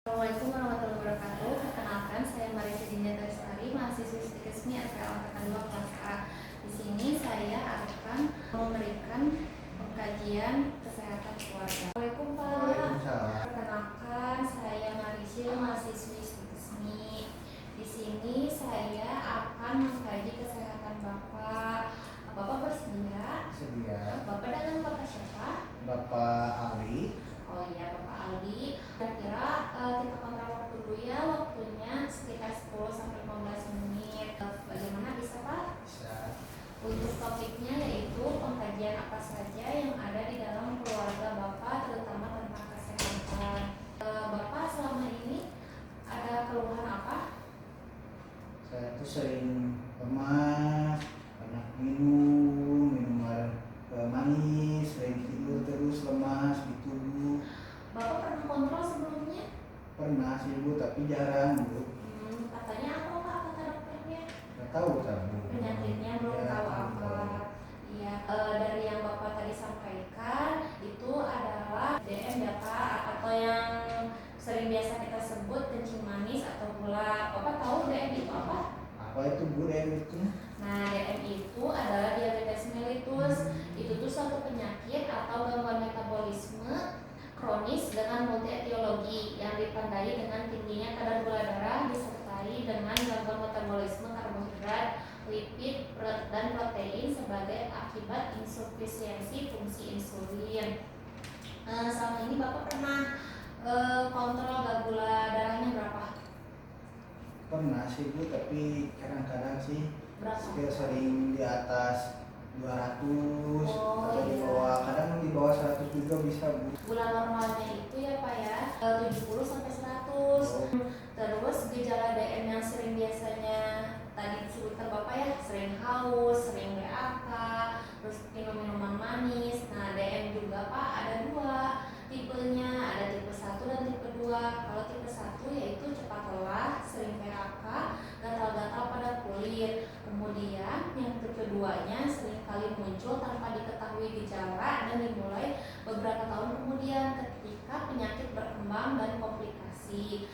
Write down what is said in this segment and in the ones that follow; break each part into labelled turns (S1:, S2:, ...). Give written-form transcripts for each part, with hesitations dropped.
S1: Assalamualaikum warahmatullahi wabarakatuh. Perkenalkan, saya Marisa Dinda Lestari, mahasiswi Stikesmi FPL Angkatan 2 kelas A. Di sini saya akan memberikan pengkajian kesehatan keluarga. Assalamualaikum Pak.
S2: Waalaikumsalam.
S1: Perkenalkan, saya Marisa, mahasiswi Stikesmi. Di sini saya akan mengkaji kesehatan Bapak. Bapak bersedia?
S2: Sedia.
S1: Bapak dengan Bapak siapa?
S2: Bapak Ali.
S1: Oh iya, Bapak Aldi. Kira-kira kita kontrol waktu dulu ya, waktunya sekitar 10-15 menit. Bagaimana, bisa Pak?
S2: Bisa.
S1: Untuk topiknya yaitu pengkajian apa saja yang ada di dalam keluarga Bapak, terutama tentang kesehatan. Bapak selama ini ada keluhan apa?
S2: Saya tuh sering lemas, banyak minum air manis, sering tidur terus lemas gitu Bu.
S1: Bapak pernah kontrol sebelumnya?
S2: Pernah sih Bu, tapi jarang Bu.
S1: Katanya apa Pak, kata dokternya?
S2: Gak tahu Bu.
S1: Penyakitnya belum
S2: Ya,
S1: tahu apa. Iya, dari yang Bapak tadi sampaikan itu adalah DM ya Pak, atau yang sering biasa kita sebut kencing manis atau gula. Bapak tahu DM itu apa?
S2: Apa itu Bu DM itu?
S1: Nah, DM itu adalah diabetes mellitus. Itu tuh suatu penyakit atau gangguan metabolisme kronis dengan multi etiologi yang ditandai dengan tingginya kadar gula darah disertai dengan gangguan metabolisme karbohidrat, lipid, dan protein sebagai akibat insufisiensi fungsi insulin. Selama ini Bapak pernah kontrol gula darahnya berapa?
S2: Pernah sih Bu, tapi kadang-kadang sih
S1: Berapa?
S2: sering di atas 200 atau di
S1: iya.
S2: bawah, kadang di bawah 100 juga bisa Bu.
S1: Gula normalnya itu ya Pak ya, 70-100. Terus gejala DM yang sering biasanya tadi disebutkan Bapak ya, sering haus, sering BAK, terus minum minuman manis. Nah, DM juga Pak ada dua tipenya, ada tipe 1 dan tipe 2. Kalau tipe 1 yaitu cepat lelah, sering PHK, gatal-gatal pada kulit. Kemudian yang tipe 2-nya sering kali muncul tanpa diketahui gejala dan dimulai beberapa tahun kemudian ketika penyakit berkembang dan komplikasi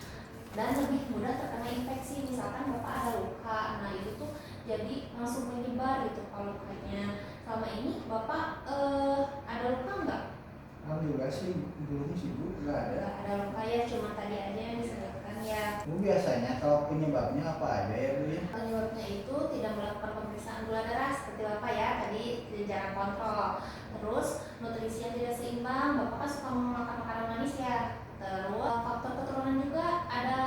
S1: dan lebih mudah terkena infeksi. Misalkan Bapak ada luka, nah itu tuh jadi langsung menyebar gitu kalau lukanya. Selama ini Bapak ada luka enggak?
S2: Alhamdulillah sih belum sih Bu, nggak ada.
S1: Enggak ada luka ya, cuma tadi aja yang disebutkan ya.
S2: Bu, biasanya kalau penyebabnya apa aja ya Bu ya?
S1: Penyebabnya itu tidak melakukan pemeriksaan gula darah seperti Bapak ya, tadi jarang kontrol. Terus nutrisi yang tidak seimbang, Bapak kan suka makan makanan manis ya. Terus faktor keturunan juga, ada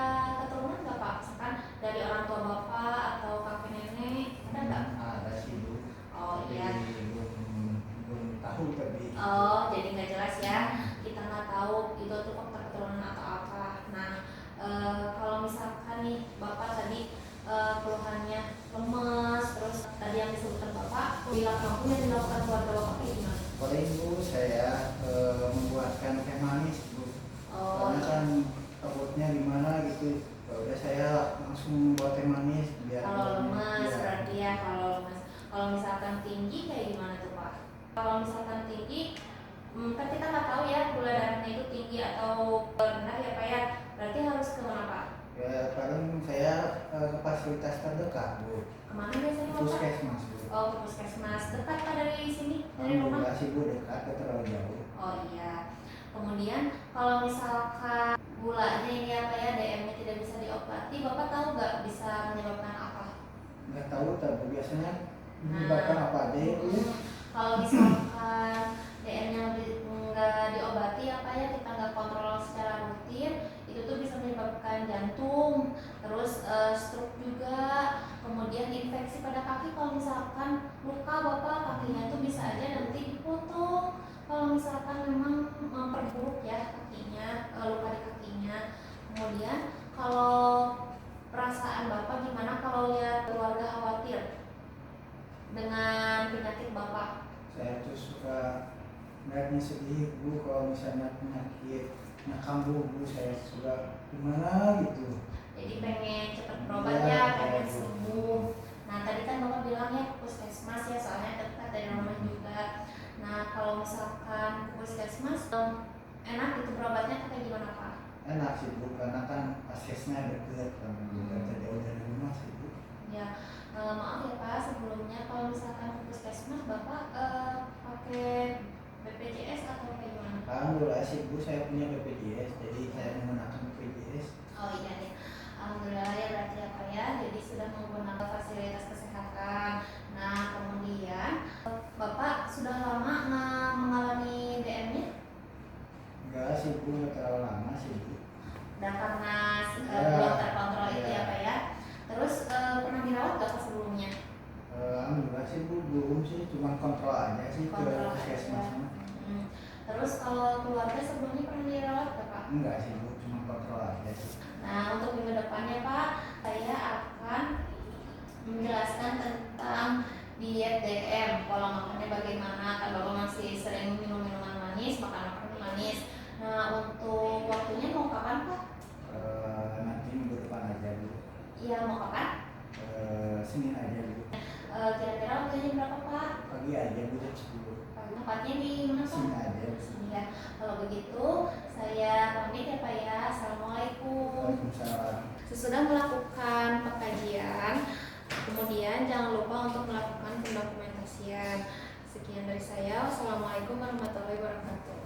S1: keturunan nggak Pak? Misalkan dari orang tua Bapak atau kakek nenek, ada nggak?
S2: Ada sih Bu.
S1: Oh
S2: Tapi
S1: iya.
S2: belum tahu tapi.
S1: Oh, jadi nggak jelas ya. Kita nggak tahu itu tuh faktor keturunan atau apa. Nah, kalau misalkan nih Bapak tadi keluhannya lemas, terus tadi yang disebutkan Bapak, bila mampu yang dilakukan keluarga Bapak kayak gimana?
S2: Paling Bu, saya membuatkan teh manis Bu.
S1: Oh,
S2: Karena kan takutnya gimana gitu. Ya udah saya langsung buat teh manis biar
S1: kalau lemas
S2: ya.
S1: berarti ya, kalau lemas. Kalau misalkan tinggi kayak gimana tuh Pak? Kalau misalkan tinggi, kan kita nggak tahu ya gula darahnya itu tinggi atau rendah ya Pak ya. Berarti harus ke mana Pak?
S2: Ya paling saya ke fasilitas terdekat Bu.
S1: Kemana biasanya Bapak?
S2: Puskesmas Bu.
S1: Oh, ke puskesmas. Dekat Pak dari sini, dari rumah?
S2: Alhamdulillah sih Bu, dekat, gak terlalu jauh.
S1: Oh iya. Kemudian kalau misalkan gulanya ini apa ya, DM-nya tidak bisa diobati, Bapak tahu nggak bisa menyebabkan apa?
S2: Nggak tahu tapi biasanya menyebabkan apa aja ya Bu ya?
S1: Kalau misalkan DM-nya nggak diobati apa ya, kita nggak kontrol secara rutin, itu tuh bisa menyebabkan jantung, terus stroke juga, kemudian infeksi pada kaki. Kalau misalkan luka Bapak kakinya tuh bisa aja nanti dipotong. Kalau misalkan memang memperburuk ya kakinya, luka di kakinya. Kemudian kalau perasaan Bapak gimana kalau lihat keluarga khawatir dengan penyakit Bapak?
S2: Saya tuh suka ngeliatnya sedih Bu, kalau misalnya penyakitnya kambuh Bu, saya suka gimana gitu.
S1: Jadi pengen cepat berobat
S2: Iya,
S1: ya, pengen
S2: Bu.
S1: sembuh. Nah tadi kan Bapak bilang ya puskesmas ya, soalnya dekat dari rumah juga. Nah kalau misalkan puskesmas enak gitu berobatnya kayak gimana Pak?
S2: enak sih Bu, karena kan aksesnya deket kan, nggak jauh dari rumah sih Bu.
S1: Ya, maaf ya Pak, sebelumnya kalau misalkan ke puskesmas Bapak pakai BPJS atau kayak gimana?
S2: Alhamdulillah sih Bu, saya punya BPJS, jadi saya menggunakan BPJS.
S1: Oh iya ya, alhamdulillah ya berarti ya Pak ya, jadi sudah menggunakan fasilitas kesehatan. Nah kemudian Bapak sudah lama mengalami DM-nya?
S2: Enggak sih Bu, nggak terlalu lama sih Bu.
S1: Dan karena
S2: Ya,
S1: belum terkontrol itu
S2: ya.
S1: ya Pak ya. Terus pernah dirawat gak Pak sebelumnya?
S2: Alhamdulillah sih Bu, belum sih, cuma kontrol aja sih ke
S1: Kontrol
S2: puskesmas.
S1: aja. Terus kalau keluarga sebelumnya pernah dirawat gak Pak?
S2: Enggak sih Bu, cuma kontrol aja sih.
S1: Nah untuk minggu depannya Pak, saya akan menjelaskan tentang diet DM, pola makannya bagaimana, kan Bapak masih sering minum minuman manis, makan makanan manis. Nah untuk waktunya mau kapan Pak?
S2: Nanti minggu depan aja Bu.
S1: Iya mau kapan?
S2: Senin aja Bu.
S1: Kira-kira waktunya berapa Pak?
S2: Pagi aja Bu, jam 10.
S1: Tempatnya di mana Pak?
S2: Sini aja.
S1: Sini ya. Kalau begitu saya pamit ya Pak ya. Assalamualaikum.
S2: Waalaikumsalam.
S1: Sesudah melakukan pengkajian, kemudian jangan lupa untuk melakukan pendokumentasian. Sekian dari saya. Wassalamualaikum warahmatullahi wabarakatuh.